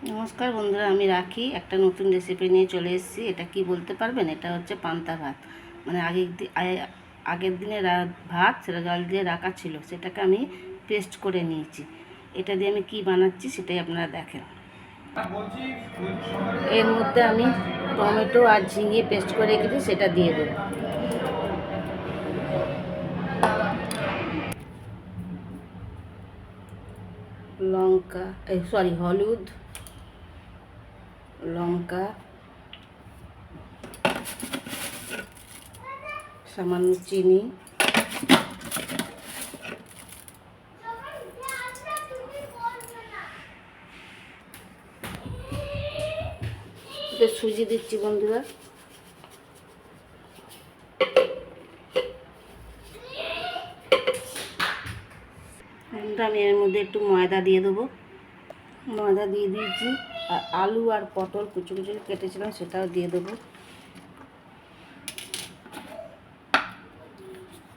নমস্কার বন্ধুরা, আমি রাখি একটা নতুন রেসিপি নিয়ে চলে এসেছি। এটা কি বলতে পারবেন? এটা হচ্ছে পান্তা ভাত। মানে আগের দিনে ভাত সেটা জল দিয়ে রাখা ছিল, সেটাকে আমি পেস্ট করে নিয়েছি। এটা দিয়ে আমি কি বানাচ্ছি সেটাই আপনারা দেখেন। এর মধ্যে আমি টমেটো আর ঝিঙে পেস্ট করে রেখেছি, সেটা দিয়ে দেবো। লঙ্কা, হলুদ, লঙ্কা, সামান্য চিনি, সুজি দিচ্ছি বন্ধুরা। আমি এর মধ্যে একটু ময়দা দিয়ে দেবো। ময়দা দিয়ে দিয়েছি। আর আলু আর পটল কুচু কুচু কেটেছিলাম, সেটাও দিয়ে দেবো।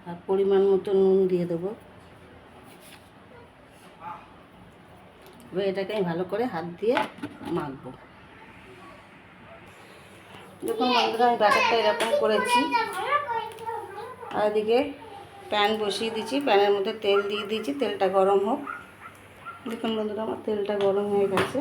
আর পরিমাণ মতো নুন দিয়ে দেবো। এবার এটাকে আমি ভালো করে হাত দিয়ে মাখবো। দেখুন বন্ধুরা, আমি ব্যাটারটা এরকম করেছি। আর এদিকে প্যান বসিয়ে দিয়েছি, প্যানের মধ্যে তেল দিয়ে দিয়েছি, তেলটা গরম হোক। দেখুন বন্ধুরা, আমার তেলটা গরম হয়ে গেছে।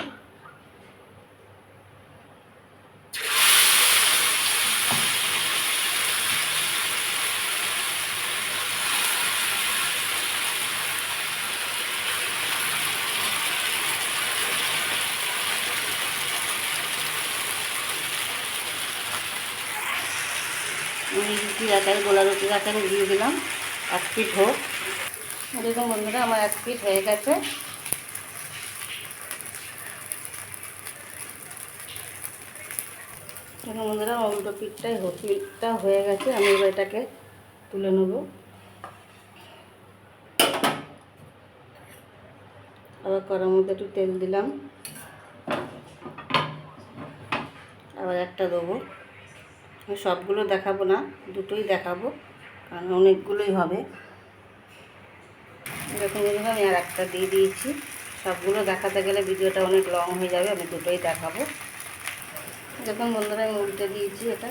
আমি রুটির আকারে, গোলা রুটির আকারে দিয়ে দিলাম। 1 পিঠ হোক। দেখুন বন্ধুরা, আমার 1 পিঠ হয়ে গেছে। দেখুন বন্ধুরা, উল্টো পিঠটা হয়ে গেছে। আমি এবার এটাকে তুলে নেব। আবার কড়ার মধ্যে একটু তেল দিলাম, আবার একটা দেবো। সবগুলো দেখাবো না, দুটোই দেখাবো, কারণ অনেকগুলোই হবে। দেখুন বন্ধুরা, আমি আর একটা দিয়ে দিয়েছি। সবগুলো দেখাতে গেলে ভিডিওটা অনেক লং হয়ে যাবে, আমি দুটোই দেখাবো। দেখুন বন্ধুরা, আমি উল্টে দিয়েছি এটা।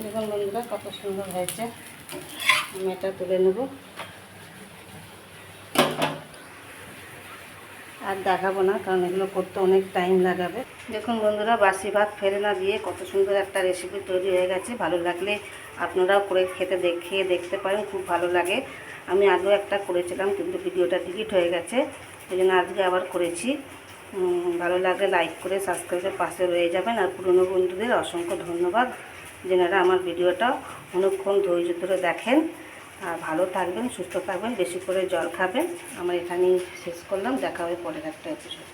দেখুন বন্ধুরা, কত সুন্দর হয়েছে। আমি এটা তুলে নেব, আর দেখাবো না, কারণ এগুলো করতে অনেক টাইম লাগাবে। দেখুন বন্ধুরা, বাসি ভাত ফেলে না দিয়ে কত সুন্দর একটা রেসিপি তৈরি হয়ে গেছে। ভালো লাগলে আপনারাও করে খেয়ে দেখতে পারেন, খুব ভালো লাগে। আমি আগেও একটা করেছিলাম, কিন্তু ভিডিওটা ডিলিট হয়ে গেছে, সেই জন্য আজকে আবার করেছি। ভালো লাগলে লাইক করে সাবস্ক্রাইবের পাশে রয়ে যাবেন। আর পুরনো বন্ধুদের অসংখ্য ধন্যবাদ, যেনারা আমার ভিডিওটা অনেকক্ষণ ধৈর্য ধরে দেখেন। আর ভালো থাকবেন, সুস্থ থাকবেন, বেশি করে জল খাবেন। আমার এখানেই শেষ করলাম। দেখা হবে পরের একটা এপিসোড।